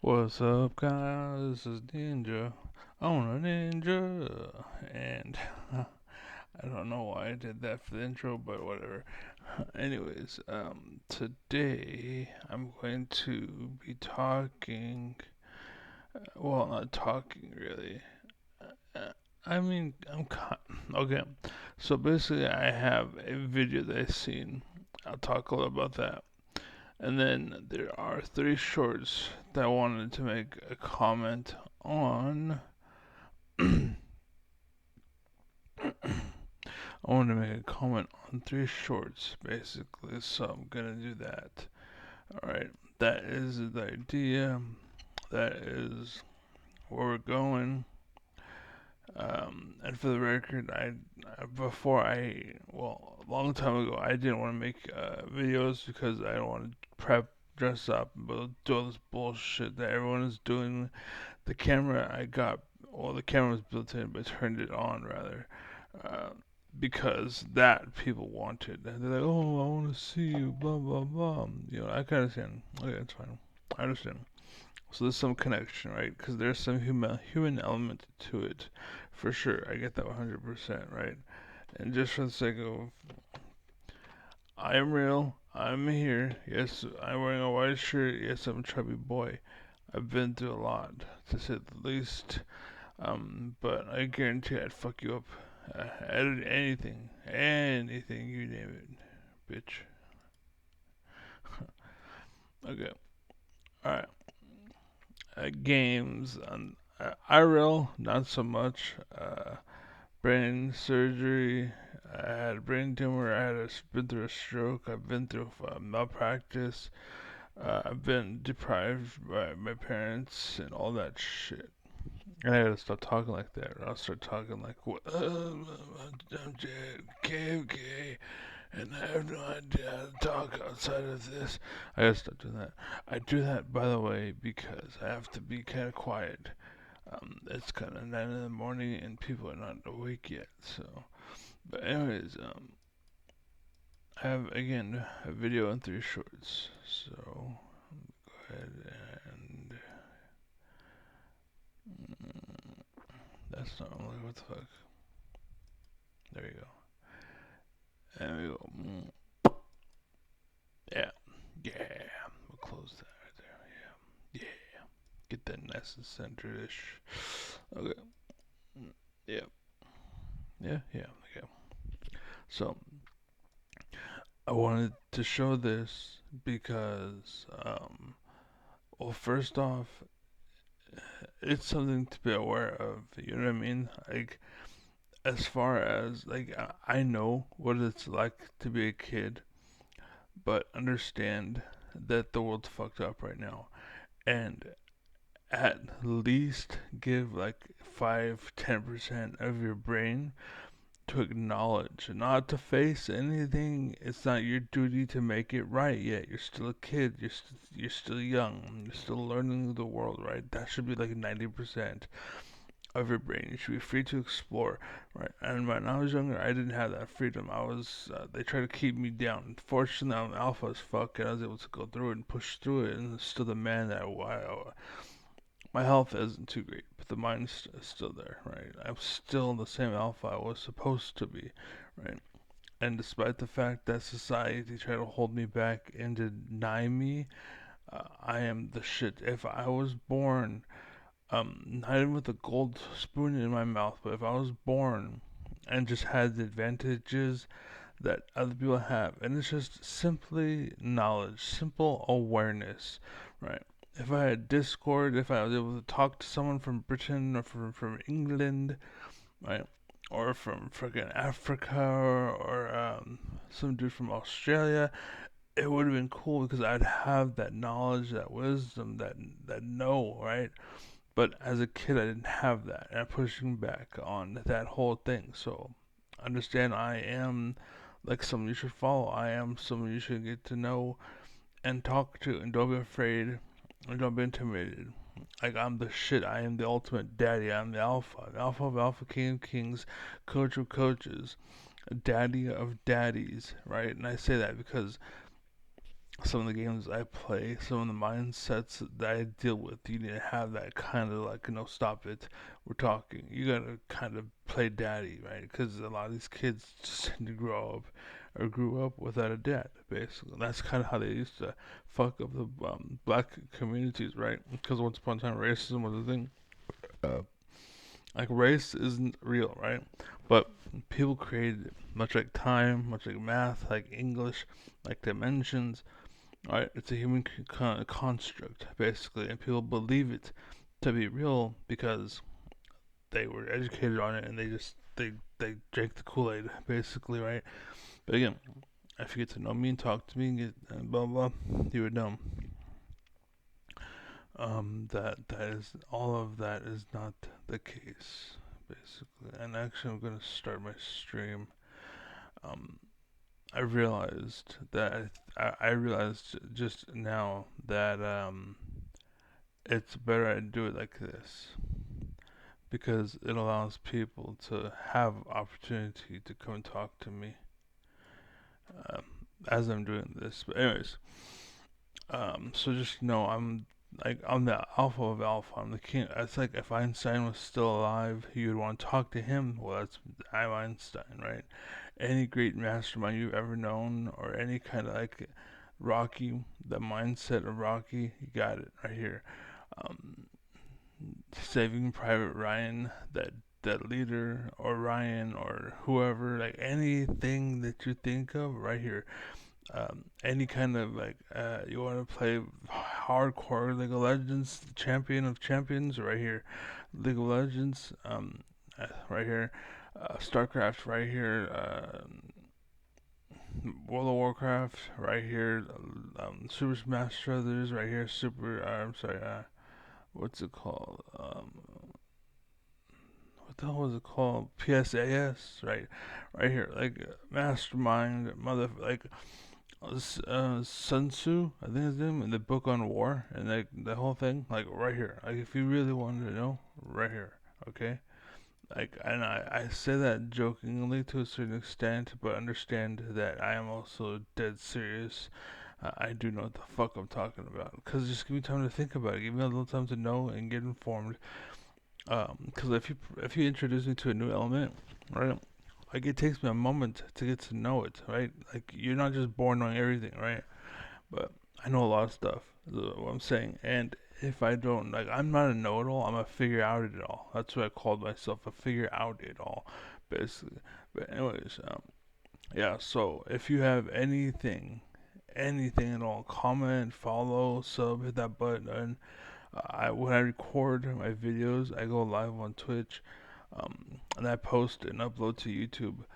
What's up, guys? This is Ninja. I'm a ninja, and I don't know why I did that for the intro, but whatever. Anyways, today I'm going to be talking. Well, not talking really. Uh, I mean, okay. So basically, I have a video that I've seen. I'll talk a little about that. And then there are three shorts that I wanted to make a comment on. I wanted to make a comment on three shorts, basically, so I'm gonna do that. Alright, that is the idea. That is where we're going. And for the record, a long time ago, I didn't want to make videos because I don't want to prep, dress up, but do all this bullshit that everyone is doing. The camera I got, well, the camera was built in, but I turned it on rather, uh, because that people wanted. They're like, oh, I want to see you, blah blah blah. I kind of understand. Okay, that's fine. I understand. So there's some connection, right? Because there's some human element to it, for sure. I get that 100%, right? And just for the sake of, I am real. I'm here. Yes, I'm wearing a white shirt. Yes, I'm a chubby boy. I've been through a lot, to say the least. But I guarantee I'd fuck you up. Anything, you name it, bitch. Okay, alright. Games, IRL, not so much. Brain surgery. I had a brain tumor. Been through a stroke. I've been through malpractice. I've been deprived by my parents and all that shit. And I gotta stop talking like that, or I'll start talking like, what? I'm JFK, and I have no idea how to talk outside of this. I gotta stop doing that. I do that, by the way, because I have to be kind of quiet. It's kind of 9 in the morning, and people are not awake yet. So, but anyways, I have again a video and three shorts. So go ahead and that's not only what the fuck. There you go. And we go. Yeah, yeah. We'll close that right there. Yeah, yeah. Get that nice and center-ish. Okay. Yeah, yeah. Okay. So I wanted to show this because, well, first off, it's something to be aware of. You know what I mean? Like, as far as like, I know what it's like to be a kid, but understand that the world's fucked up right now, and at least give like 5-10% of your brain to acknowledge, not to face anything. It's not your duty to make it right yet. You're still a kid. You're still young. You're still learning the world, right? That should be like 90% of your brain. You should be free to explore, right? And when I was younger, I didn't have that freedom. They tried to keep me down. Fortunately, I'm alpha as fuck, and I was able to go through it and push through it, and still the man that my health isn't too great, but the mind's still there, right? I'm still the same alpha I was supposed to be, right? And despite the fact that society tried to hold me back and deny me, I am the shit. If I was born, not even with a gold spoon in my mouth, but if I was born and just had the advantages that other people have, and it's just simply knowledge, simple awareness, right? If I had Discord, if I was able to talk to someone from Britain or from England, right? Or from freaking Africa or some dude from Australia, it would have been cool because I'd have that knowledge, that wisdom, that know, right? But as a kid, I didn't have that, and I'm pushing back on that whole thing. So understand, I am like someone you should follow. I am someone you should get to know and talk to, and don't be afraid, and don't be intimidated. Like, I'm the shit. I am the ultimate daddy. I'm the alpha of alpha, king of kings, coach of coaches, daddy of daddies, right? And I say that because some of the games I play, some of the mindsets that I deal with, you need to have that kind of like, stop it. We're talking. You gotta kind of play daddy, right? Because a lot of these kids just tend to grow up or grew up without a dad, basically. That's kind of how they used to fuck up the black communities, right? Because once upon a time, racism was a thing. Uh, like race isn't real, right? But people created it, much like time, much like math, like English, like dimensions. Right? It's a human construct, basically, and people believe it to be real because they were educated on it and they drank the Kool Aid, basically, right? But again, if you get to know me and talk to me and get blah blah, you would know that is all of that is not the case, basically. And actually, I'm gonna start my stream. Um, I realized that I realized just now that it's better I do it like this because it allows people to have opportunity to come and talk to me um, as I'm doing this. But anyways, so just know I'm the alpha of alpha. I'm the king. It's like if Einstein was still alive, you'd want to talk to him. Well, I'm Einstein, right? Any great mastermind you've ever known, or any kind of like Rocky, the mindset of Rocky, you got it right here. Um, Saving Private Ryan, that leader, or Ryan, or whoever, like anything that you think of, right here. Any kind of like you want to play hardcore League of Legends, champion of champions, right here. League of Legends, right here. StarCraft, right here. World of Warcraft, right here. Super Smash Brothers, right here. I'm sorry. What's it called? What the hell was it called? PSAS, right? Right here, like Mastermind, mother, like Sun Tzu, I think his name, in the book on war, and like the whole thing, like right here. Like if you really wanted to know, right here, okay? Like, and I say that jokingly to a certain extent, but understand that I am also dead serious. I do know what the fuck I'm talking about. Cause just give me time to think about it. Give me a little time to know and get informed. Cause if you introduce me to a new element, right? Like it takes me a moment to get to know it, right? Like you're not just born knowing everything, right? But I know a lot of stuff. Is what I'm saying, and if I don't like, I'm not a know-it-all. I'm a figure out it all. That's what I called myself, a figure out it all, basically. But anyways, yeah. So if you have anything at all, comment, follow, sub, hit that button. When I record my videos, I go live on Twitch, and I post and upload to YouTube.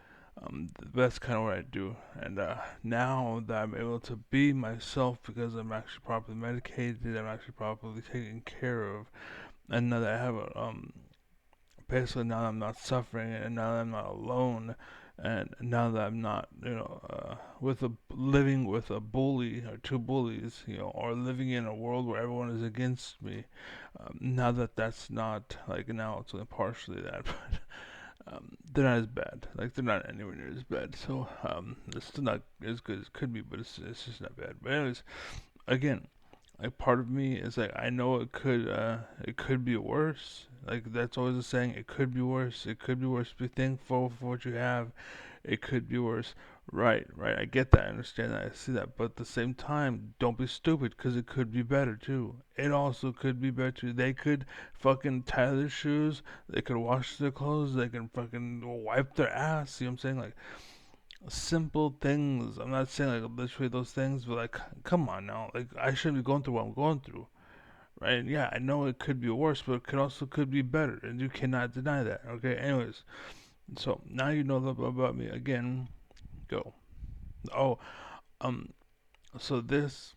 That's kind of what I do. And now that I'm able to be myself because I'm actually properly medicated, I'm actually properly taken care of, and now that I have basically now that I'm not suffering, and now that I'm not alone, and now that I'm not, living with a bully or two bullies, or living in a world where everyone is against me. Now that that's not like now it's only partially that, but they're not as bad. Like they're not anywhere near as bad. So it's still not as good as it could be, but it's just not bad. But anyways, again, like part of me is like I know it could be worse. Like that's always a saying. It could be worse. It could be worse. Be thankful for what you have. It could be worse. Right, right. I get that. I understand that. I see that. But at the same time, don't be stupid because it could be better too. It also could be better. They could fucking tie their shoes. They could wash their clothes. They can fucking wipe their ass. See what I'm saying? Like simple things. I'm not saying like literally those things, but like, come on now. Like I shouldn't be going through what I'm going through, right? Yeah, I know it could be worse, but it could be better, and you cannot deny that. Okay. Anyways, so now you know a little bit about me. Again, go. Oh, um. So this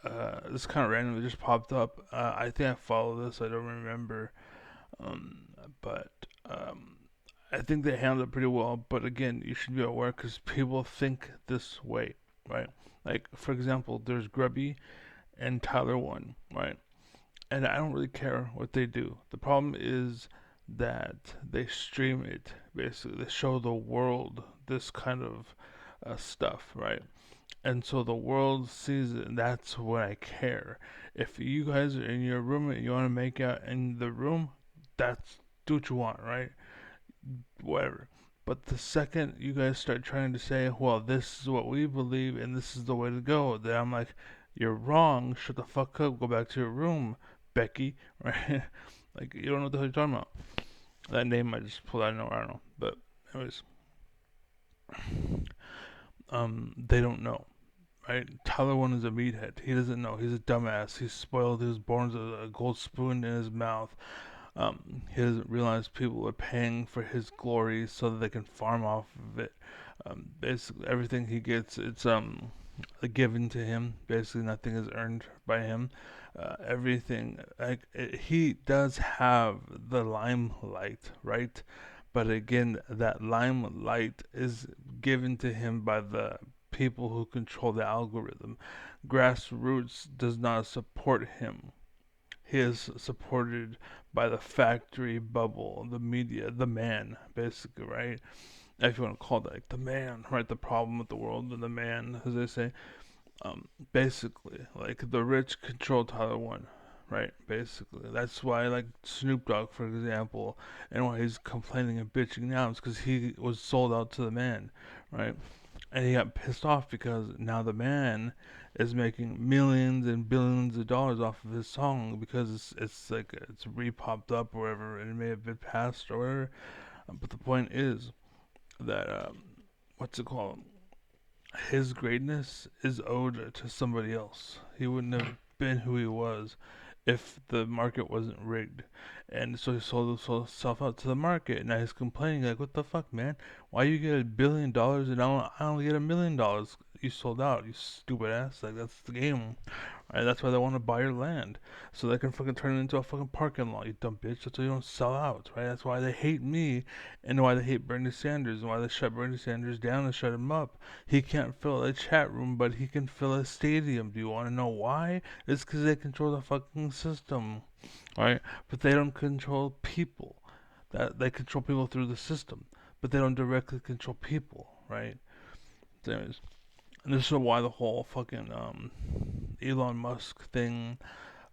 kind of randomly just popped up. I think I follow this. I don't remember. Um, but um, I think they handled it pretty well. But again, you should be aware because people think this way, right? Like for example, there's Grubby and Tyler One, right? And I don't really care what they do. The problem is that they stream it basically. They show the world this kind of stuff, right? And so the world sees it, and that's what I care. If you guys are in your room and you want to make out in the room, that's do what you want, right? Whatever. But the second you guys start trying to say, well, this is what we believe and this is the way to go, then I'm like, you're wrong. Shut the fuck up. Go back to your room, Becky. Right? Like, you don't know what the hell you're talking about. That name I just pulled out of nowhere. I don't know. But, anyways, they don't know. Right? Tyler One is a meathead. He doesn't know. He's a dumbass. He's spoiled. He was born with a gold spoon in his mouth. He doesn't realize people are paying for his glory so that they can farm off of it. Basically, everything he gets, it's given to him. Basically, nothing is earned by him. Everything, he does have the limelight, right? But again, that limelight is given to him by the people who control the algorithm. Grassroots does not support him. He is supported by the factory bubble, the media, the man, basically, right? If you want to call that like the man, right? The problem with the world and the man, as they say. Basically, like the rich control Tyler One, right? Basically, that's why like Snoop Dogg, for example, and why he's complaining and bitching now is because he was sold out to the man, right? And he got pissed off because now the man is making millions and billions of dollars off of his song because it's like it's re-popped up or whatever, and it may have been passed or whatever. But the point is that what's it called? His greatness is owed to somebody else. He wouldn't have been who he was if the market wasn't rigged. And so he sold himself out to the market. Now he's complaining like, "What the fuck, man? Why you get $1 billion and I only get $1 million? You sold out, you stupid ass. Like that's the game, right? That's why they want to buy your land, so they can fucking turn it into a fucking parking lot. You dumb bitch. That's why you don't sell out, right? That's why they hate me, and why they hate Bernie Sanders, and why they shut Bernie Sanders down and shut him up. He can't fill a chat room, but he can fill a stadium. Do you want to know why? It's because they control the fucking system, right? But they don't control people. That they control people through the system, but they don't directly control people, right? So anyways, and this is why the whole fucking Elon Musk thing,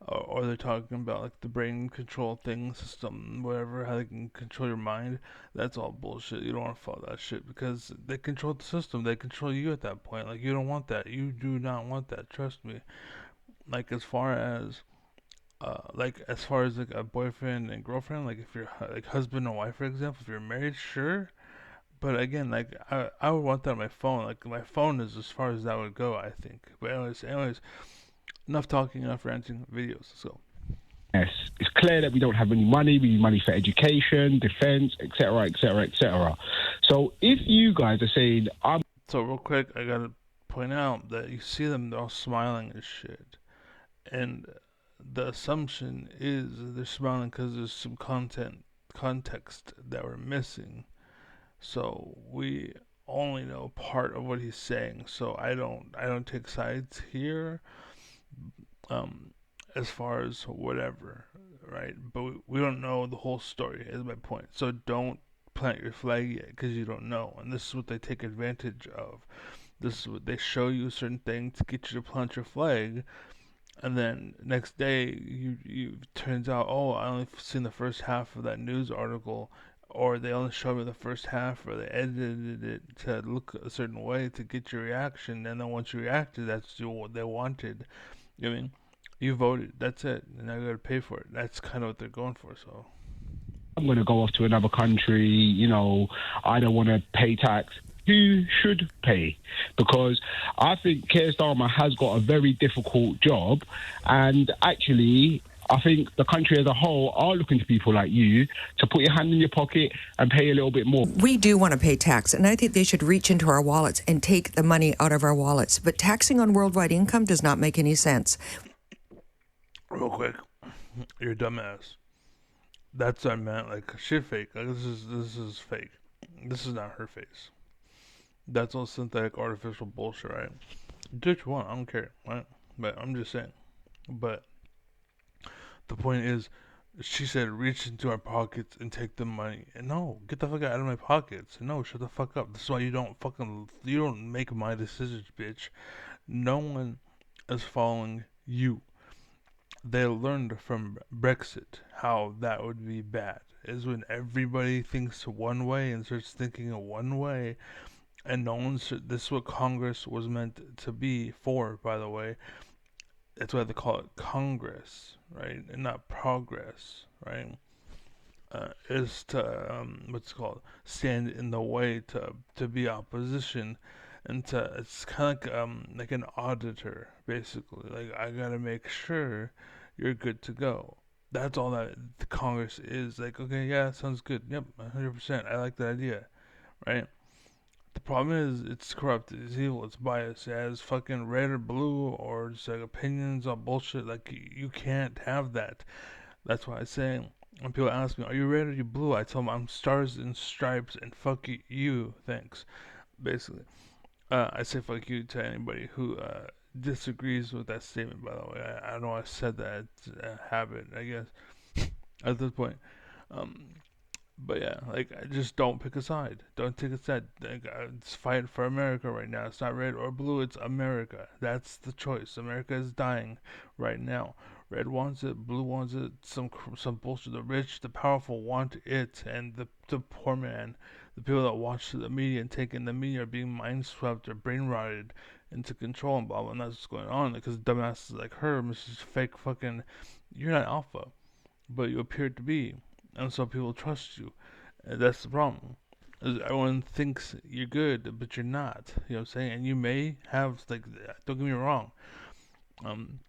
or they're talking about like the brain control thing system, whatever, how they can control your mind. That's all bullshit. You don't want to follow that shit because they control the system. They control you at that point. Like you don't want that. You do not want that. Trust me. Like as far as like a boyfriend and girlfriend, like if you're like husband and wife, for example, if you're married, sure. But again, like I would want that on my phone. Like my phone is as far as that would go, I think. But anyways, enough talking, enough ranting. Videos. Let's go. Yes, it's clear that we don't have any money. We need money for education, defense, etc., etc., etc. So if you guys are saying, "I'm," So real quick, I gotta point out that you see them, they're all smiling as shit, and the assumption is they're smiling because there's some context that we're missing. So we only know part of what he's saying. So I don't take sides here. Um, as far as whatever, right? But we don't know the whole story. Is my point. So don't plant your flag yet because you don't know, and this is what they take advantage of. This is what they show you a certain thing to get you to plant your flag, and then next day you turns out, oh, I only seen the first half of that news article, or they only showed me the first half, or they edited it to look a certain way to get your reaction, and then once you reacted, that's what they wanted. You know what I mean? You voted, that's it, and now you gotta pay for it. That's kind of what they're going for. So going to go off to another country, I don't want to pay tax. Who should pay? Because I think Keir Starmer has got a very difficult job, and actually, I think the country as a whole are looking to people like you to put your hand in your pocket and pay a little bit more. We do want to pay tax, and I think they should reach into our wallets and take the money out of our wallets. But taxing on worldwide income does not make any sense. real quick, you're a dumbass. That's what I meant. Like shit, fake. Like this is fake. This is not her face. That's all synthetic, artificial bullshit, right? Do what you want. I don't care, right? But I'm just saying. But the point is, She said, reach into our pockets and take the money. And no, get the fuck out of my pockets. No, shut the fuck up. This is why you don't make my decisions, bitch. No one is following you. They learned from Brexit how that would be bad. Is when everybody thinks one way and starts thinking one way, and no one's. This is what Congress was meant to be for, by the way. That's why they call it Congress, right, and not progress, right? Is to what's it called, stand in the way to be opposition, and to it's kind of like an auditor basically. Like I gotta make sure you're good to go. That's all that the Congress is. Like okay, yeah, sounds good. Yep, 100%. I like that idea, right? The problem is it's corrupt, it's evil, it's biased. It has fucking red or blue or just like opinions on bullshit. Like you can't have that. That's why I say when people ask me, "Are you red or you blue?" I tell them I'm stars and stripes and fuck you, thanks. Basically, I say fuck you to anybody who disagrees with that statement. By the way, I know I said that. It's a habit, I guess, at this point. Um, but yeah, like just don't pick a side. Don't take a side. Like, it's fight for America right now. It's not red or blue. It's America. That's the choice. America is dying right now. Red wants it. Blue wants it. Some bullshit. The rich, the powerful want it, and the poor man, the people that watch the media and take in the media are being mind swept or brain rotted into control and blah blah. And that's what's going on because dumbasses like her, Mrs. Fake fucking, you're not alpha, but you appear to be, and so people trust you. And that's the problem. Is everyone thinks you're good, but you're not. You know what I'm saying? And you may have like, don't get me wrong. Um,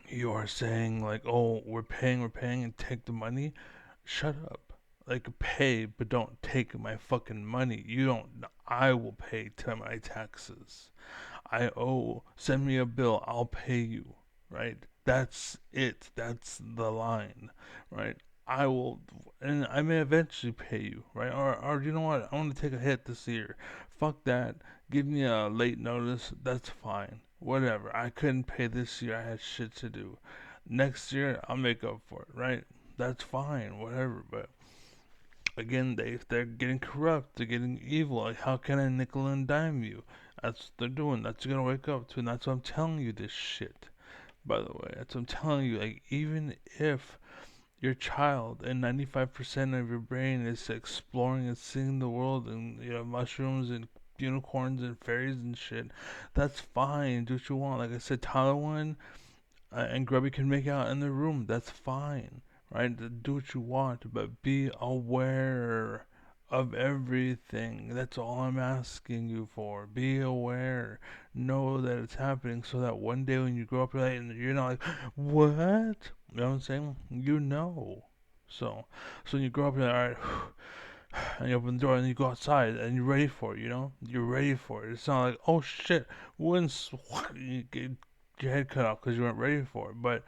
you are saying like, oh, we're paying, and take the money. Shut up. Like pay, but don't take my fucking money. You don't. I will pay to my taxes. I owe. Send me a bill. I'll pay you. Right. That's it. That's the line. Right. I will, and I may eventually pay you, right? Or you know what? I want to take a hit this year. Fuck that. Give me a late notice. That's fine. Whatever. I couldn't pay this year. I had shit to do. Next year, I'll make up for it, right? That's fine. Whatever. But again, they're getting corrupt. They're getting evil. Like, how can I nickel and dime you? That's what they're doing. That's what you're gonna wake up to, and that's why I'm telling you this shit. By the way, that's what I'm telling you. Like, even if your child and 95% of your brain is exploring and seeing the world and mushrooms and unicorns and fairies and shit, that's fine. Do what you want. Like I said, Tyler one and Grubby can make out in the room. That's fine, right? Do what you want, but be aware of everything. That's all I'm asking you for. Be aware. Know that it's happening so that one day when you grow up, you're not like, what? You know what I'm saying? You know. So when you grow up, you're like, all right, and you open the door and you go outside and you're ready for it, you know? You're ready for it. It's not like, oh shit, once you get your head cut off because you weren't ready for it. But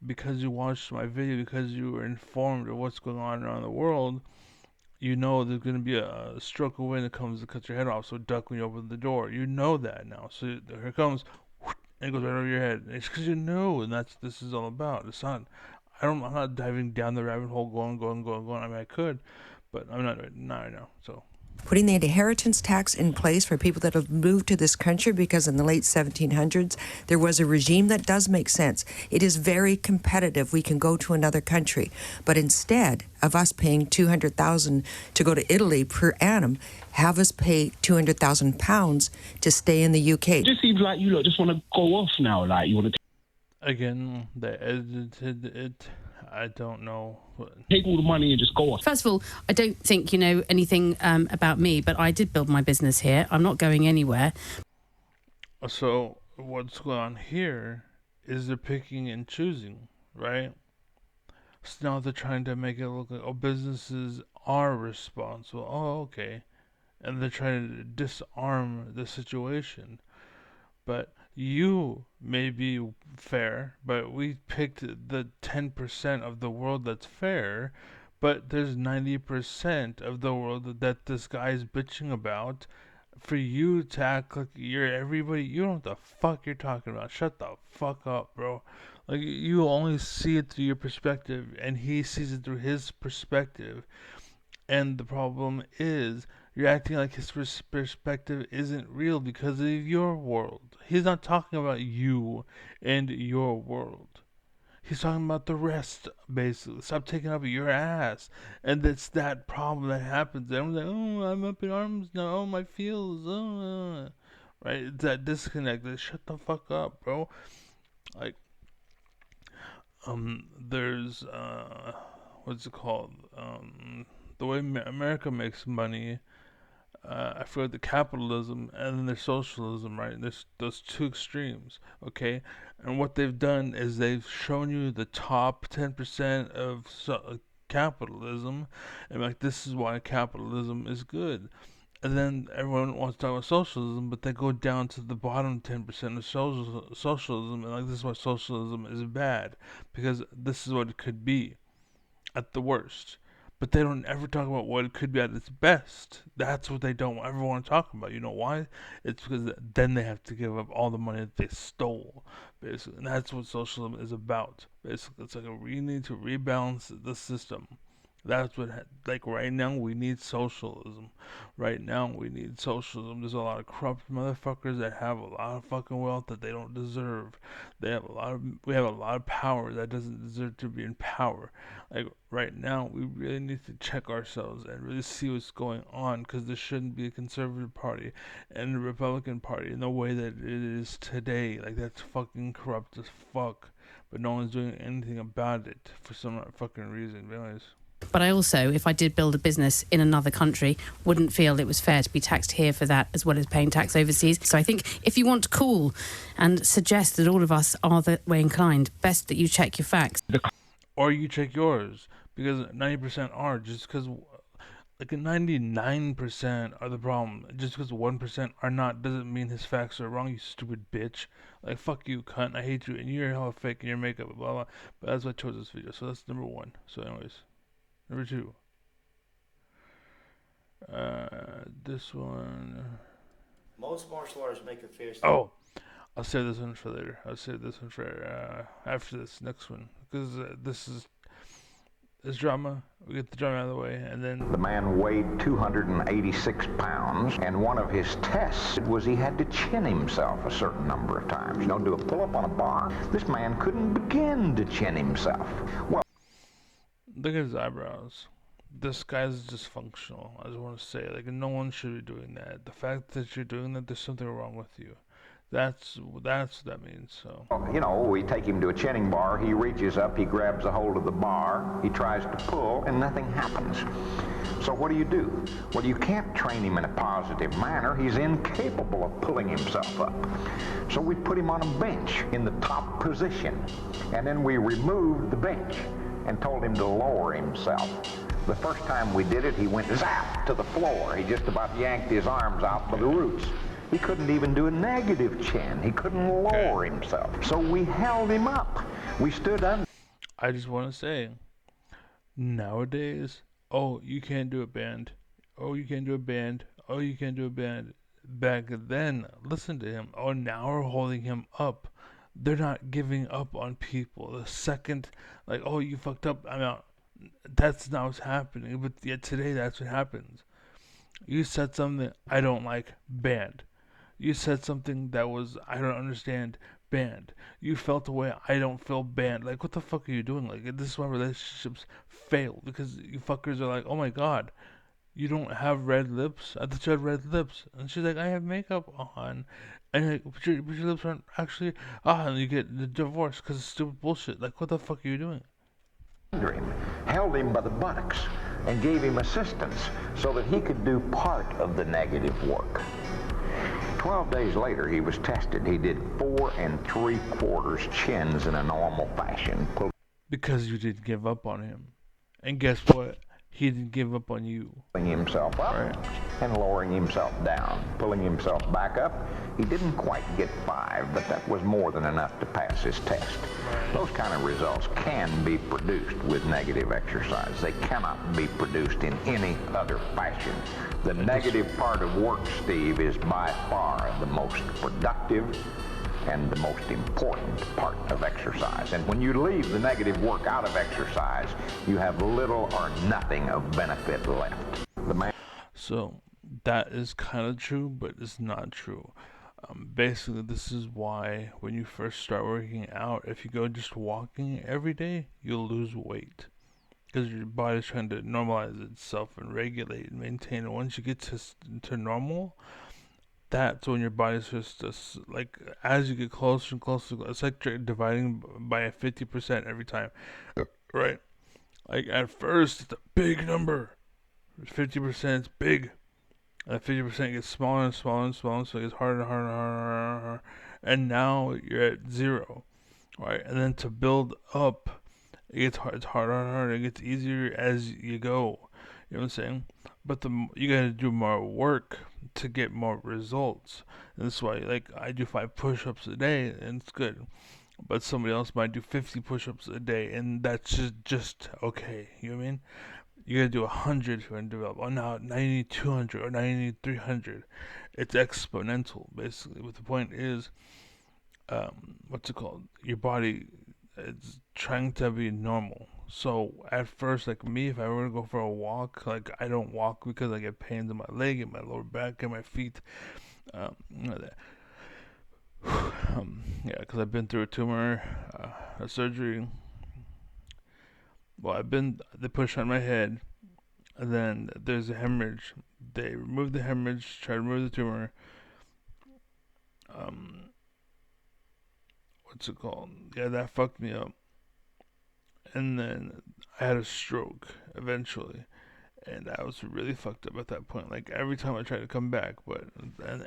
because you watched my video, because you were informed of what's going on around the world, you know there's going to be a stroke of wind that comes to cut your head off. So duck when you open the door. You know that now. So here it comes, and it goes right over your head. It's because you know, and that's what this is all about. It's not. I'm not diving down the rabbit hole, going. I mean, I could, but I'm not right now. So Putting the inheritance tax in place for people that have moved to this country, because in the late 1700s there was a regime that does make sense. It is very competitive. We can go to another country, but instead of us paying 200,000 to go to Italy per annum, have us pay 200,000 pounds to stay in the UK. It just seems like you lot just want to go off now. Like you want to again, they edited it. I don't know. take all the money and just go off. First of all, I don't think you know anything about me, but I did build my business here. I'm not going anywhere. So what's going on here is they're picking and choosing, right? So now they're trying to make it look like, oh, businesses are responsible. Oh, okay. And they're trying to disarm the situation. But you may be fair, but we picked the 10% of the world that's fair, but there's 90% of the world that this guy's bitching about. For you to act like you're everybody, you don't know what the fuck you're talking about. Shut the fuck up, bro. Like, you only see it through your perspective, and he sees it through his perspective. And the problem is, you're acting like his perspective isn't real because of your world. He's not talking about you and your world. He's talking about the rest, basically. Stop taking up your ass. And it's that problem that happens. Everyone's like, oh, I'm up in arms now. Oh, my feels. Right? It's that disconnect. Shut the fuck up, bro. Like, there's, what's it called? The way America makes money, I forget the capitalism and then there's socialism, right? There's those two extremes, okay? And what they've done is they've shown you the top 10% of capitalism, and like, this is why capitalism is good. And then everyone wants to talk about socialism, but they go down to the bottom 10% of socialism, and like, this is why socialism is bad, because this is what it could be at the worst. But they don't ever talk about what it could be at its best. That's what they don't ever want to talk about. You know why? It's because then they have to give up all the money that they stole, basically. And that's what socialism is about, basically. It's like we need to rebalance the system. That's what, like, right now we need socialism. Right now we need socialism. There's a lot of corrupt motherfuckers that have a lot of fucking wealth that they don't deserve. We have a lot of power that doesn't deserve to be in power. Like, right now we really need to check ourselves and really see what's going on, because there shouldn't be a conservative party and a Republican party in the way that it is today. Like, that's fucking corrupt as fuck. But no one's doing anything about it for some fucking reason. But anyways. But I also, if I did build a business in another country, wouldn't feel it was fair to be taxed here for that as well as paying tax overseas. So I think if you want to call and suggest that all of us are that way inclined, best that you check your facts. Or you check yours, because 90% are. Just because, like, 99% are the problem. Just because 1% are not doesn't mean his facts are wrong, you stupid bitch. Like, fuck you, cunt. I hate you, and you're hella fake in your makeup, blah, blah. But that's why I chose this video. So that's number one. So anyways. Number two. This one. Most martial arts make a fair stand. Oh, I'll save this one for later. I'll save this one for after this next one, because this drama. We get the drama out of the way, and then the man weighed 286 pounds, and one of his tests was he had to chin himself a certain number of times. You know, do a pull-up on a bar. This man couldn't begin to chin himself. Well, look at his eyebrows. This guy's dysfunctional. I just want to say, like, no one should be doing that. The fact that you're doing that, there's something wrong with you. That's what that means. So, you know, we take him to a chinning bar. He reaches up, he grabs a hold of the bar, he tries to pull, and nothing happens. So what do? Well, you can't train him in a positive manner. He's incapable of pulling himself up. So we put him on a bench in the top position, and then we removed the bench and told him to lower himself. The first time we did it, he went zap to the floor. He just about yanked his arms out by the roots. He couldn't even do a negative chin. He couldn't lower himself. So we held him up. We stood under. I just want to say, nowadays, oh, you can't do a band. Oh, you can't do a band. Oh, you can't do a band. Back then, listen to him. Oh, now we're holding him up. They're not giving up on people. The second, like, oh, you fucked up, I'm out. That's not what's happening. But yet today, that's what happens. You said something I don't like, banned. You said something that was I don't understand, banned. You felt a way I don't feel, banned. Like, what the fuck are you doing? Like, this is why relationships fail, because you fuckers are like, oh my god, you don't have red lips? I thought you had red lips. And she's like, I have makeup on. And you're like, but your lips aren't actually, and you get the divorce because of stupid bullshit. Like, what the fuck are you doing? Under him, held him by the buttocks, and gave him assistance so that he could do part of the negative work. 12 days later, he was tested. He did 4 3/4 chins in a normal fashion. Because you didn't give up on him. And guess what? He didn't give up on you. Pulling himself up and lowering himself down, pulling himself back up. He didn't quite get 5, but that was more than enough to pass his test. Those kind of results can be produced with negative exercise. They cannot be produced in any other fashion. The negative part of work, Steve, is by far the most productive and the most important part of exercise. And when you leave the negative work out of exercise, you have little or nothing of benefit left. So that is kind of true, but it's not true. Basically, this is why when you first start working out, if you go just walking every day, you'll lose weight. Because your body's trying to normalize itself and regulate and maintain. And once you get to normal, that's when your body's just like, as you get closer and closer, it's like dividing by a 50% every time, right? Like at first, it's a big number. 50% is big. And 50% gets smaller and smaller and smaller, so it gets harder and harder and harder and harder. And now you're at 0, right? And then to build up, it gets hard. It's harder and harder. It gets easier as you go. You know what I'm saying? But you gotta do more work to get more results. And that's why, like, I do 5 push-ups a day, and it's good. But somebody else might do 50 push-ups a day, and that's just okay. You know what I mean? You gotta do 100 to develop. Oh, now 90, 200, or 90, 300. It's exponential, basically. But the point is, what's it called? Your body is trying to be normal. So at first, like me, if I were to go for a walk, like I don't walk because I get pains in my leg, and my lower back, and my feet. You know that. Yeah, because I've been through a tumor, a surgery. Well, they push on my head, and then there's a hemorrhage. They remove the hemorrhage, try to remove the tumor. What's it called? Yeah, that fucked me up. And then I had a stroke eventually. And I was really fucked up at that point. Like every time I tried to come back,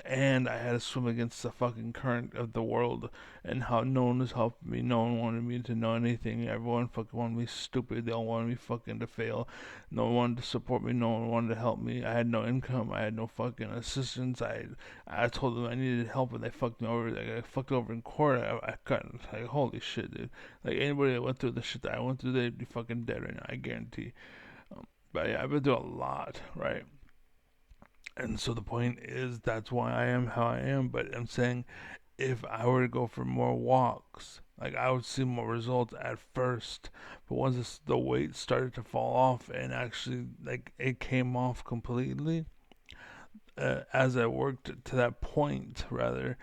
and I had to swim against the fucking current of the world, and how no one was helping me. No one wanted me to know anything. Everyone fucking wanted me stupid. They all wanted me fucking to fail. No one wanted to support me. No one wanted to help me. I had no income. I had no fucking assistance. I told them I needed help, and they fucked me over. Like I fucked over in court. I got like holy shit, dude. Like anybody that went through the shit that I went through, they'd be fucking dead right now. I guarantee. But yeah, I've been through a lot, right? And so the point is, that's why I am how I am. But I'm saying, if I were to go for more walks, like I would see more results at first. But once the weight started to fall off, and actually, like it came off completely, as I worked to that point, rather,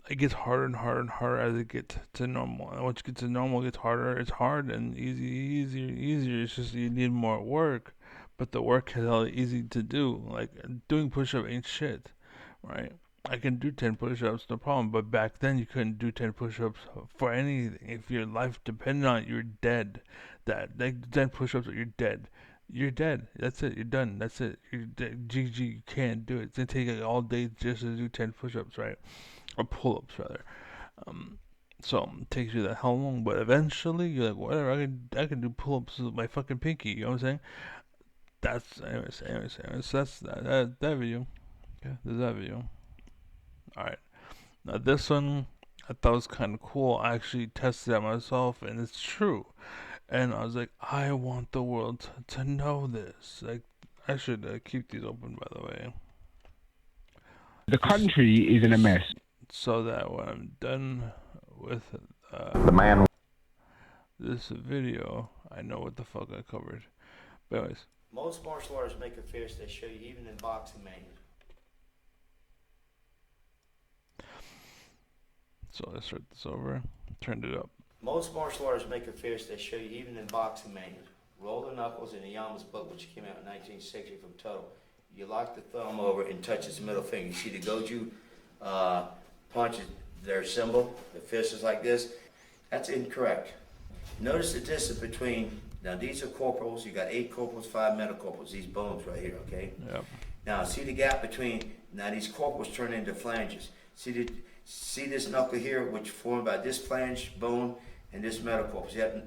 it gets harder and harder and harder as it gets to normal. And once you get to normal, it gets harder. It's hard and easier. It's just you need more work, but the work is hella easy to do. Like doing push-up ain't shit, right? I can do 10 push-ups, no problem. But back then, you couldn't do 10 push-ups for anything. If your life depended on it, you're dead. That like 10 push-ups, you're dead. You're dead. That's it. You're done. That's it. You're dead. GG. You can't do it. It's gonna take like all day just to do 10 push-ups, right? Or pull-ups rather. So it takes you that how long, but eventually you're like, whatever, I can do pull-ups with my fucking pinky. You know what I'm saying? That's anyways. That's that video. Okay, there's that video. All right. Now this one I thought was kind of cool. I actually tested it myself, and it's true. And I was like, I want the world to know this. Like, I should keep these open, by the way. The country is in a mess. So that when I'm done with The man. this video, I know what the fuck I covered. But anyways, Most martial arts make a fist, they show you even in boxing manuals. so let's start this over. Turned it up. Most martial arts make a fist, they show you even in boxing manuals. Roll the knuckles in the Yama's book, which came out in 1960 from Toto. You lock the thumb over and touch his middle finger. You see the Goju punch, their symbol, the fist is like this. That's incorrect. Notice the distance between, now these are corporals, you got 8 corporals, 5 metacorporals, these bones right here, okay? Yep. Now see the gap between, now these corporals turn into phalanges. See this knuckle here, which formed by this flange bone and this metacarpal. See that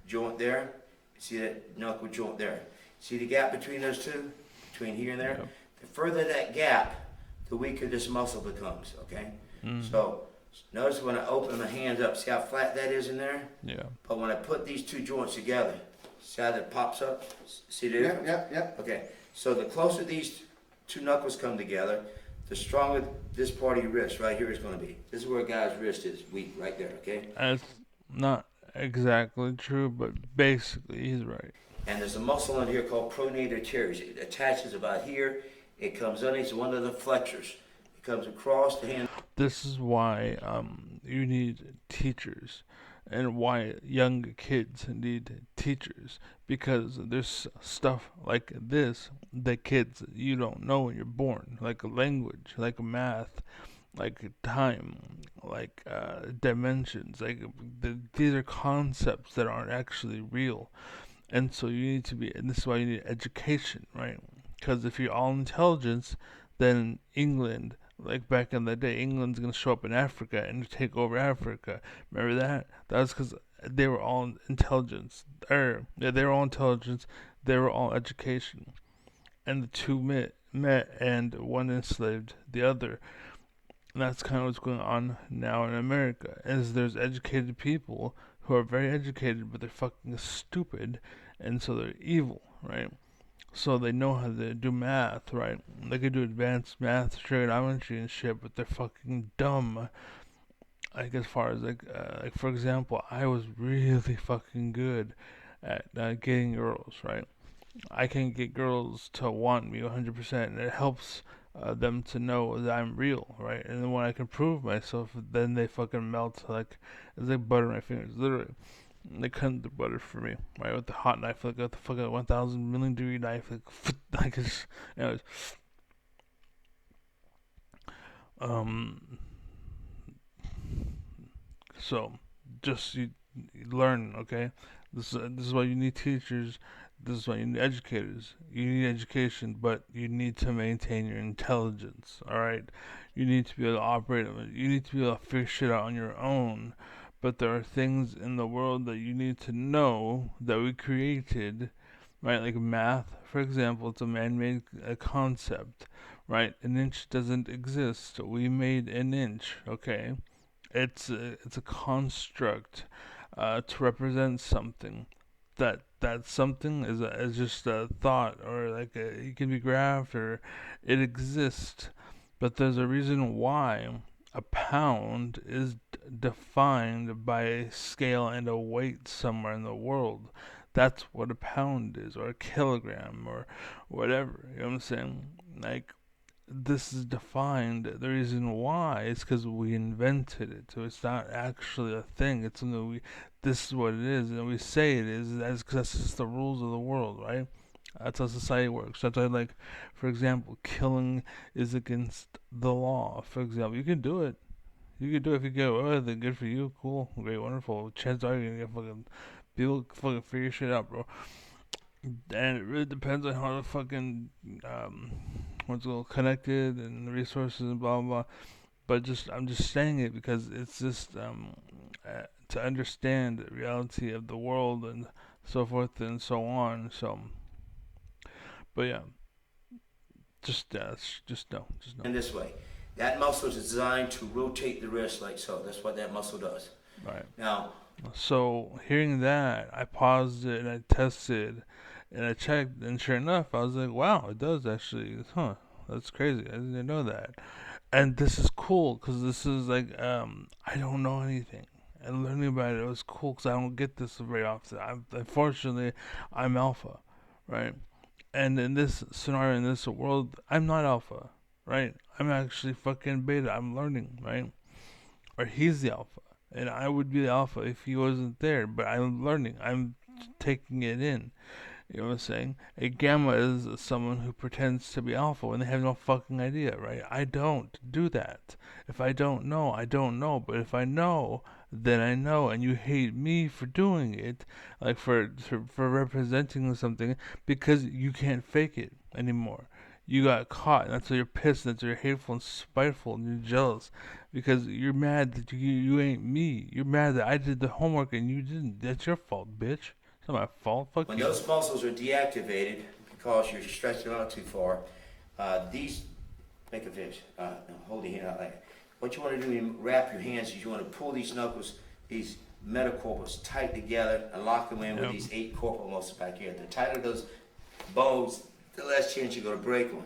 joint there? See that knuckle joint there? See the gap between those two? Between here and there? Yep. The further that gap, the weaker this muscle becomes, okay? So notice when I open my hands up, see how flat that is in there? Yeah. But when I put these two joints together, see how that pops up? See the difference? Yep. Okay, so the closer these two knuckles come together, the stronger this part of your wrist right here is going to be. This is where a guy's wrist is weak, right there, okay? That's not exactly true, but basically he's right. And there's a muscle in here called pronator teres. It attaches about here. It comes underneath one of the flexors. It comes across the hand. This is why you need teachers, and why young kids need teachers, because there's stuff like this that kids you don't know when you're born, like language, like math, like time, like dimensions. Like these are concepts that aren't actually real, and so you need to be. And this is why you need education, right? Because if you're all intelligence, then England, like back in the day, England's gonna show up in Africa and take over Africa. Remember that? That was because they were all intelligence. Yeah, they were all intelligence. They were all education, and the two met, and one enslaved the other. And that's kind of what's going on now in America. Is there's educated people who are very educated, but they're fucking stupid, and so they're evil, right? So they know how to do math, right? They could do advanced math, trigonometry and shit, but they're fucking dumb. Like as far as like for example, I was really fucking good at getting girls, right? I can get girls to want me 100%, and it helps them to know that I'm real, right? And then when I can prove myself, then they fucking melt like it's like butter on my fingers, literally. They cut the butter for me, right, with the hot knife, like the fucking 1,000 million degree knife, like it's, anyways. So, just you learn, okay? This is why you need teachers. This is why you need educators. You need education, but you need to maintain your intelligence, all right? You need to be able to operate. You need to be able to figure shit out on your own. But there are things in the world that you need to know that we created, right? Like math, for example, it's a man-made concept, right? An inch doesn't exist. We made an inch, okay? It's a construct to represent something. That something is just a thought, or like it can be graphed, or it exists. But there's a reason why a pound is defined by a scale and a weight somewhere in the world. That's what a pound is, or a kilogram, or whatever. You know what I'm saying? Like, this is defined. The reason why is because we invented it. So it's not actually a thing. It's something this is what it is, and we say it is. That's because that's just the rules of the world, right? That's how society works. That's why, like, for example, killing is against the law. For example, you can do it. You can do it if you get away with it. Good for you. Cool. Great. Wonderful. Chances are you're gonna get fucking people fucking figure shit out, bro. And it really depends on how the fucking what's all connected and the resources and blah blah blah. But just I'm just saying it because it's just to understand the reality of the world and so forth and so on. So, but yeah, just know. In this way, that muscle is designed to rotate the wrist like so. That's what that muscle does. Right. Now, so hearing that, I paused it and I tested and I checked, and sure enough, I was like, wow, it does actually. Huh, that's crazy. I didn't know that. And this is cool because this is like I don't know anything. And learning about it was cool because I don't get this very often. Unfortunately, I'm alpha, right? And in this scenario, in this world, I'm not alpha, right? I'm actually fucking beta. I'm learning, right? Or he's the alpha. And I would be the alpha if he wasn't there. But I'm learning. I'm taking it in. You know what I'm saying? A gamma is someone who pretends to be alpha when they have no fucking idea, right? I don't do that. If I don't know, I don't know. But if I know, then I know. And you hate me for doing it, like for representing something, because you can't fake it anymore. You got caught, and that's why you're pissed, and that's why you're hateful and spiteful, and you're jealous, because you're mad that you ain't me. You're mad that I did the homework and you didn't. That's your fault, bitch. It's not my fault. Fuck when you. those muscles are deactivated because you're stretching out too far, these make a fist. Hold your hand out like that. What you want to do is wrap your hands. Is you want to pull these knuckles, these metacarpals, tight together and lock them in with these 8 corporal muscles back here. The tighter those bones, the less chance you're going to break one.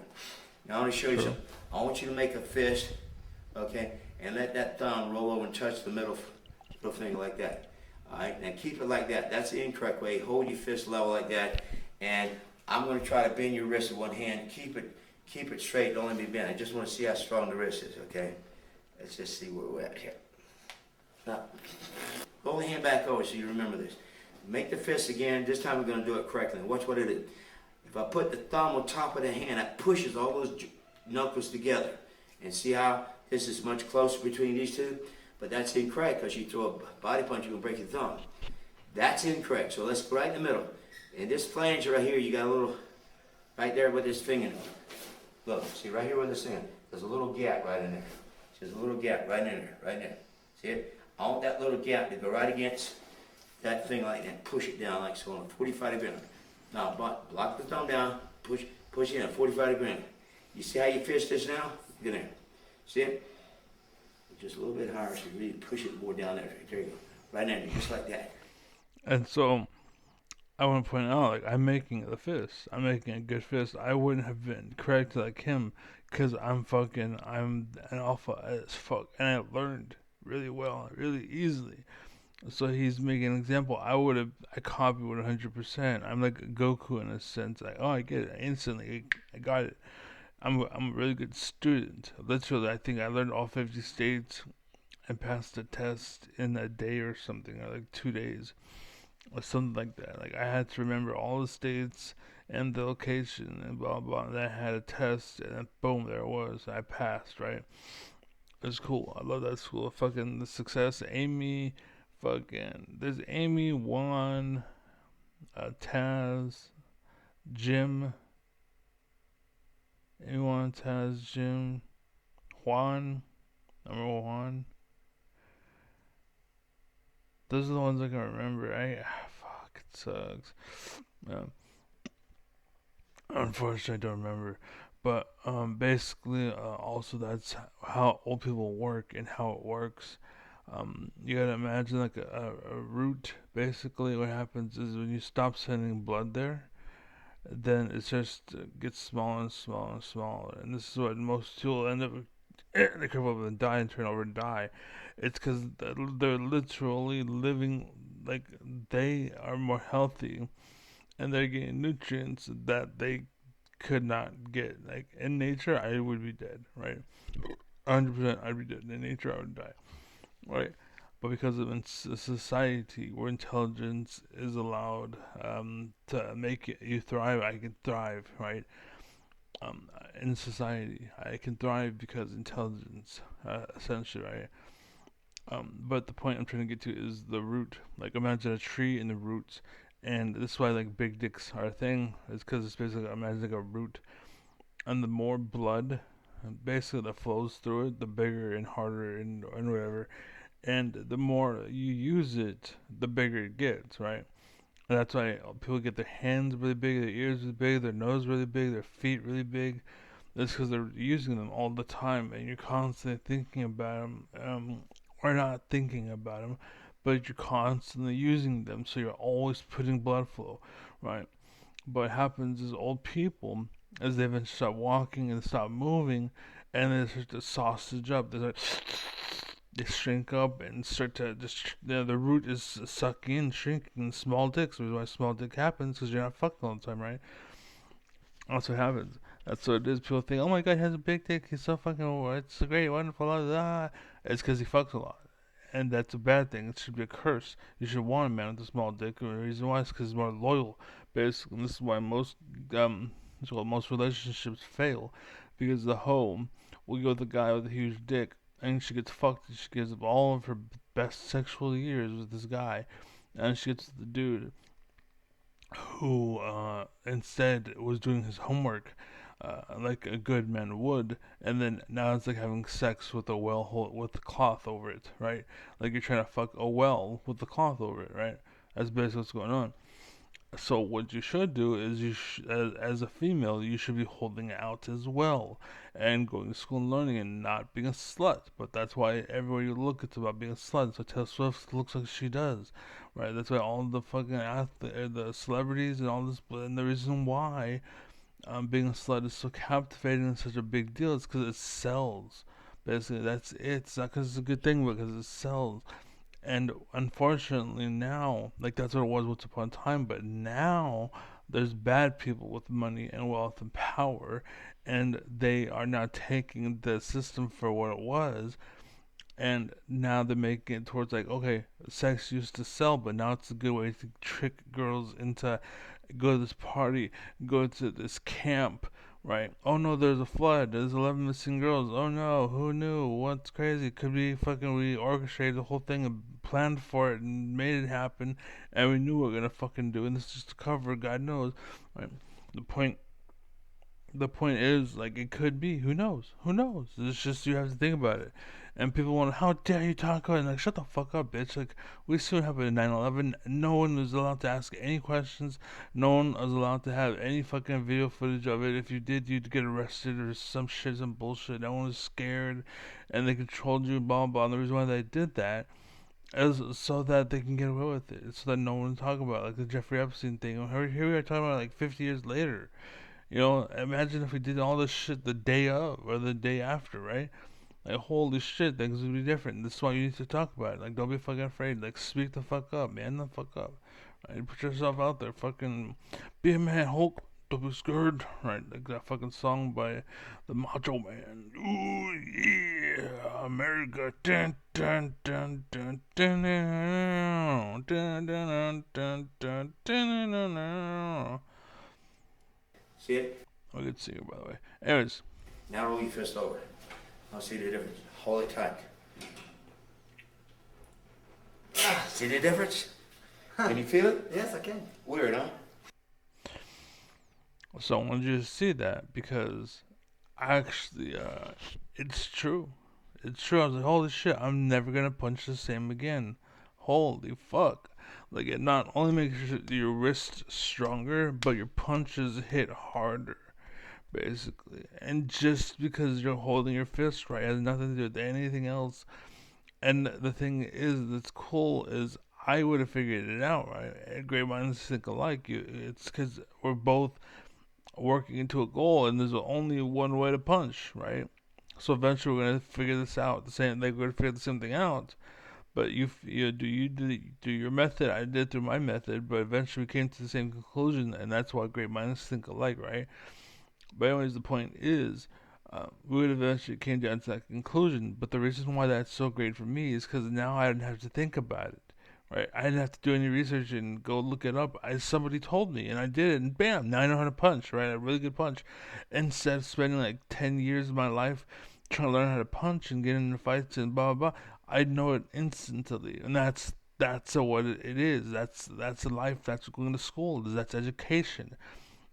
Now I want to show you I want you to make a fist, okay, and let that thumb roll over and touch the middle finger like that. All right, now keep it like that. That's the incorrect way. Hold your fist level like that, and I'm going to try to bend your wrist with one hand. Keep it straight. Don't let me bend. I just want to see how strong the wrist is. Okay, let's just see where we're at here. Now, hold the hand back over so you remember this. Make the fist again. This time we're going to do it correctly. Watch what it is. If I put the thumb on top of the hand, that pushes all those knuckles together. And see how this is much closer between these two? But that's incorrect because you throw a body punch, you can break your thumb. That's incorrect. So let's go right in the middle. In this flange right here, you got a little, right there with this finger. Look, see right here with this finger, there's a little gap right in there. There's a little gap right in there, right there. See it? I want that little gap to go right against that thing like that. Push it down like so on a 45 degree. Now block the thumb down, push it in a 45 degree. You see how you fist this now? Look in there. See it? Just a little bit higher so you really push it more down there. There you go. Right there, just like that. And so I want to point out, like, I'm making the fist. I'm making a good fist. I wouldn't have been correct like him because I'm an alpha as fuck. And I learned really well, really easily. So he's making an example. I copied 100%. I'm like Goku in a sense. Like, oh, I get it. Instantly, I got it. I'm a really good student. Literally, I think I learned all 50 states and passed the test in a day or something, or like 2 days, or something like that. Like, I had to remember all the states and the location and blah blah. And then I had a test, and then boom, there it was. I passed. Right? It was cool. I love that school. Fucking the success. Amy, there's Amy, Juan, Taz, Jim. Anyone, Taz, Jim, Juan, number Juan. Those are the ones I can remember. Fuck, it sucks. Unfortunately, I don't remember. But basically, also that's how old people work and how it works. You gotta imagine like a root. Basically, what happens is when you stop sending blood there, then it just gets smaller and smaller and smaller. And this is what most people end up, they cripple up and die and turn over and die. It's because they're literally living, like, they are more healthy and they're getting nutrients that they could not get. Like, in nature, I would be dead, right? 100% I'd be dead. In nature, I would die, right? But because of society where intelligence is allowed to make you thrive, I can thrive, right? In society, I can thrive because intelligence, essentially, right? But the point I'm trying to get to is the root. Like, imagine a tree and the roots, and this is why like big dicks are a thing. Is because it's basically imagine like a root, and the more blood, basically that flows through it, the bigger and harder and whatever. And the more you use it, the bigger it gets, right? And that's why people get their hands really big, their ears really big, their nose really big, their feet really big. That's because they're using them all the time, and you're constantly thinking about them, or not thinking about them, but you're constantly using them, so you're always putting blood flow, right? But what happens is old people, as they eventually stop walking and stop moving, and they start to sausage up, they shrink up and start to just, the root is sucking in, shrinking, small dicks, which is why small dick happens, because you're not fucking all the time, right? That's what happens. That's what it is. People think, oh my god, he has a big dick, he's so fucking, it's so great, wonderful, blah, blah. It's because he fucks a lot. And that's a bad thing. It should be a curse. You should want a man with a small dick. And the reason why is because he's more loyal, basically. And this is why most relationships fail, because the hoe will go with the guy with a huge dick, and she gets fucked. And she gives up all of her best sexual years with this guy, and she gets the dude who instead was doing his homework. Like a good man would, and then now it's like having sex with a well hole with the cloth over it, right? Like you're trying to fuck a well with the cloth over it, right? That's basically what's going on. So what you should do is as a female, you should be holding out as well, and going to school and learning and not being a slut. But that's why everywhere you look, it's about being a slut. So Taylor Swift looks like she does, right? That's why all the fucking the celebrities and all this, and the reason why being a slut is so captivating and such a big deal. It's because it sells. Basically, that's it. It's not because it's a good thing, but because it sells. And unfortunately now, like that's what it was once upon a time, but now there's bad people with money and wealth and power, and they are now taking the system for what it was, and now they're making it towards like, okay, sex used to sell, but now it's a good way to trick girls into go to this party, go to this camp, right? Oh no, there's a flood. There's 11 missing girls. Oh no, who knew? What's crazy? Could we orchestrated the whole thing and planned for it and made it happen, and we knew what we were gonna fucking do, and this is just a cover. God knows, right? The point the point is, like, it could be. Who knows? Who knows? It's just you have to think about it. And people want, how dare you talk about it? And like, shut the fuck up, bitch. Like, we soon have a 9/11. No one was allowed to ask any questions. No one was allowed to have any fucking video footage of it. If you did, you'd get arrested or some shit, some bullshit. No one was scared, and they controlled you, blah blah. And the reason why they did that is so that they can get away with it. It's so that no one talk about it. Like the Jeffrey Epstein thing. Here we are talking about it like 50 years later. You know, imagine if we did all this shit the day of or the day after, right? Like, holy shit, things would be different. This is why you need to talk about it. Like, don't be fucking afraid. Like, speak the fuck up, man. The fuck up. Right? Put yourself out there. Fucking be a man, Hulk. Don't be scared. Right? Like that fucking song by the Macho Man. Ooh, yeah. America. Dun, dun, dun, dun, dun, dun, dun, dun, dun, dun, dun, dun, dun, dun. See it? Oh, good to see you, by the way. Anyways. Now roll your fist over. I'll see the difference. Hold it tight. See the difference? Can you feel it? Yes, I can. Weird, huh? So I wanted you to see that because actually, it's true. It's true. I was like, holy shit, I'm never gonna punch the same again. Holy fuck. Like, it not only makes your wrist stronger, but your punches hit harder, basically. And just because you're holding your fist right, it has nothing to do with anything else. And the thing is, that's cool, is I would have figured it out, right? Great minds think alike. It's because we're both working into a goal, and there's only one way to punch, right? So eventually we're gonna figure this out. The same, like, we're gonna figure the same thing out. But do your method. I did through my method, but eventually we came to the same conclusion, and that's why great minds think alike, right? But anyways, the point is, we would eventually came down to that conclusion. But the reason why that's so great for me is because now I didn't have to think about it, right? I didn't have to do any research and go look it up. Somebody told me, and I did it, and bam, now I know how to punch, right? A really good punch. Instead of spending like 10 years of my life trying to learn how to punch and get into fights and blah blah blah, I know it instantly, and that's what it is. That's life. That's going to school. That's education,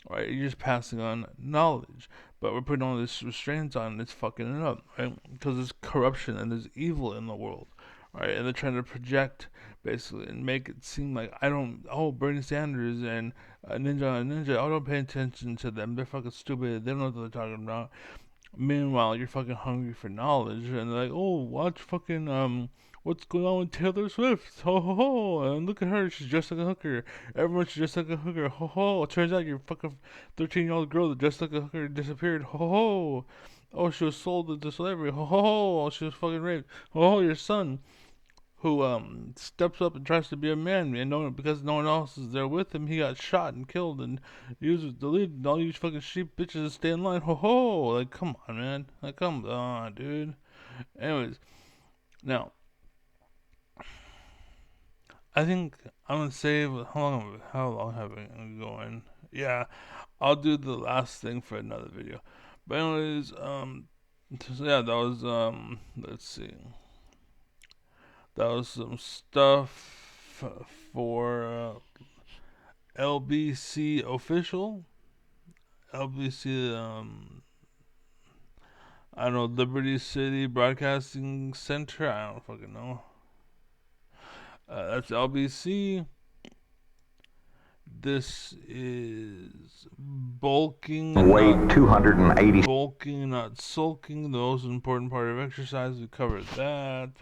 right? You're just passing on knowledge, but we're putting all this restraints on, and it's fucking it up, right? Because there's corruption and there's evil in the world, right? And they're trying to project basically and make it seem like Bernie Sanders and Ninja, oh, don't pay attention to them. They're fucking stupid. They don't know what they're talking about. Meanwhile, you're fucking hungry for knowledge, and they're like, oh, watch fucking what's going on with Taylor Swift? Ho ho ho! And look at her, she's dressed like a hooker. Everyone's dressed like a hooker. Ho ho! It turns out your fucking 13-year-old girl that dressed like a hooker disappeared. Ho ho! Oh, she was sold to slavery. Ho ho ho! Oh, she was fucking raped. Ho ho! Your son, who steps up and tries to be a man, and because no one else is there with him, he got shot and killed, and he was deleted. And all you fucking sheep bitches stay in line. Ho ho! Like, come on, man. Like, come on, dude. Anyways, now I think I'm gonna save. How long have I been going? Yeah, I'll do the last thing for another video. But anyways, so yeah, that was let's see. That was some stuff for LBC official. LBC, I don't know, Liberty City Broadcasting Center. I don't fucking know. That's LBC. This is bulking. Weight 280. Bulking, not sulking. The most important part of exercise. We covered that.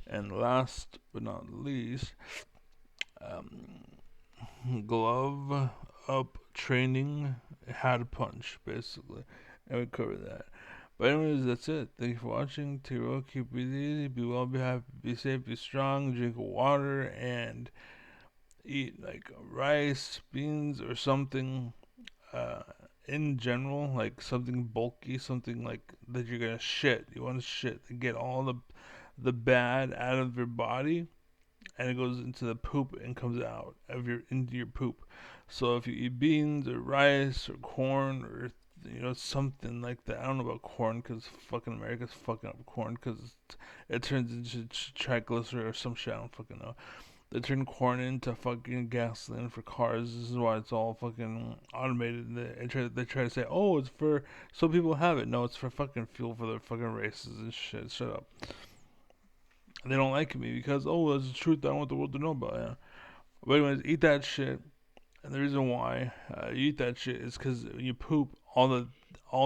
And last but not least, glove up training how to punch, basically, and we cover that. But anyways, that's it. Thank you for watching. Take it well, keep it easy, be well, be happy, be safe, be strong, drink water, and eat like rice, beans, or something. Uh, in general, like something bulky, something like that you're gonna shit. You want to shit to get all the bad out of your body, and it goes into the poop and comes out of your into your poop. So if you eat beans or rice or corn or something like that. I don't know about corn because fucking America's fucking up corn because it turns into triglyceride or some shit. I don't fucking know. They turn corn into fucking gasoline for cars. This is why it's all fucking automated. They try to say, oh, it's for so people have it. No, it's for fucking fuel for their fucking races and shit. Shut up. They don't like me because, oh, that's the truth I want the world to know about. Yeah. But anyways, eat that shit. And the reason why you eat that shit is because when you poop, all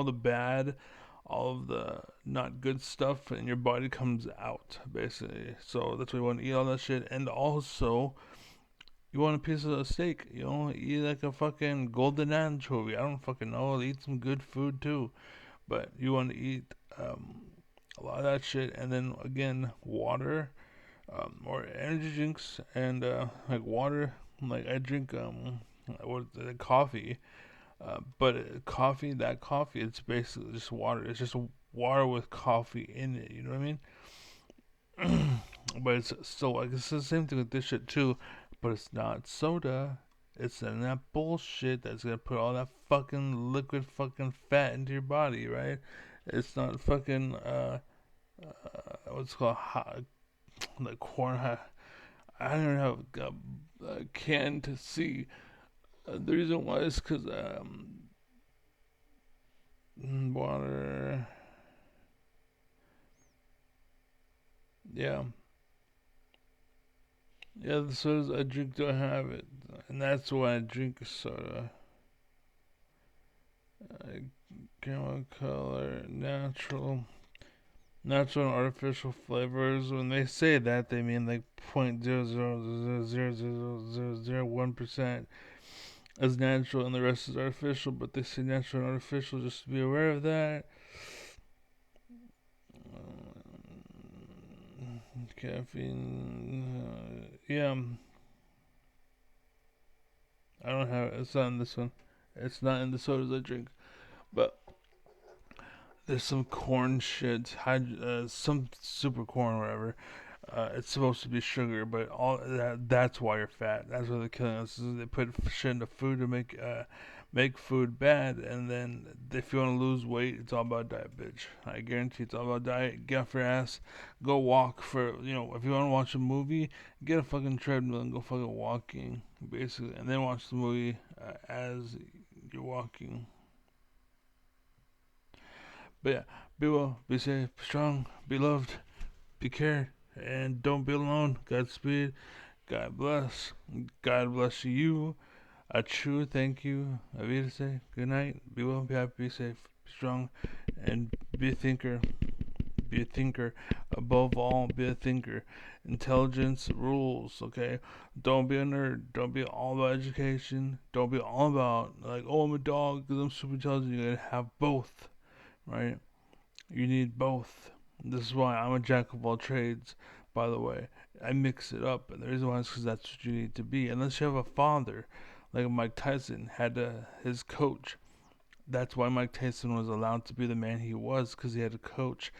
the bad, all of the not good stuff in your body comes out, basically. So that's why you want to eat all that shit. And also, you want a piece of steak. Eat like a fucking golden anchovy. I don't fucking know. Eat some good food too. But you want to eat a lot of that shit. And then, again, water. Or energy drinks and like water. Like I drink coffee, but that coffee, it's basically just water. It's just water with coffee in it. You know what I mean? But it's still like it's the same thing with this shit too. But it's not soda. It's in that bullshit that's gonna put all that fucking liquid fucking fat into your body, right? It's not fucking what's it called like corn. I don't have a can to see. The reason why is because water. Yeah. Yeah, the sodas I drink don't have it. And that's why I drink a soda. Caramel color, natural and artificial flavors. When they say that, they mean like 0.000000001% as natural and the rest is artificial, but they say natural and artificial just to be aware of that. Caffeine, yeah. I don't have it. It's not in this one. It's not in the sodas I drink. But there's some corn shit, some super corn or whatever. It's supposed to be sugar, but all that's why you're fat. That's why they're killing us. They put shit into food to make food bad, and then if you want to lose weight, it's all about diet, bitch. I guarantee it's all about diet. Get off your ass, go walk for if you want to watch a movie, get a fucking treadmill and go fucking walking, basically, and then watch the movie as you're walking. But yeah, be well, be safe, be strong, be loved, be cared, and don't be alone. Godspeed. God bless. God bless you. A true thank you. Avida, good night. Be well, be happy, be safe, be strong, and be a thinker. Be a thinker. Above all, be a thinker. Intelligence rules, okay? Don't be a nerd. Don't be all about education. Don't be all about, like, oh, I'm a dog because I'm super intelligent. You gotta have both, right? You need both. This is why I'm a jack of all trades, by the way. I mix it up, and the reason why is because that's what you need to be. Unless you have a father, like Mike Tyson had his coach. That's why Mike Tyson was allowed to be the man he was, because he had a coach,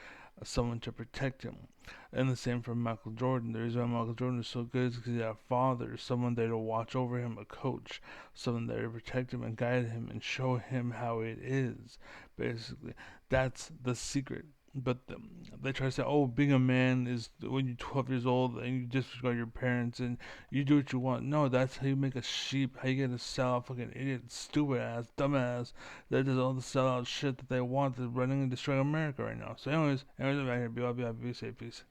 someone to protect him. And the same for Michael Jordan. The reason why Michael Jordan is so good is because he had a father, someone there to watch over him, a coach, someone there to protect him and guide him and show him how it is. Basically, that's the secret. But they try to say, oh, being a man is when you're 12 years old and you disregard your parents and you do what you want. No, that's how you make a sheep. How you get to sell out fucking idiot, stupid ass, dumbass that does all the sellout shit that they want that's running and destroying America right now. So anyways, I'm back here. Be well, be happy, be safe, peace.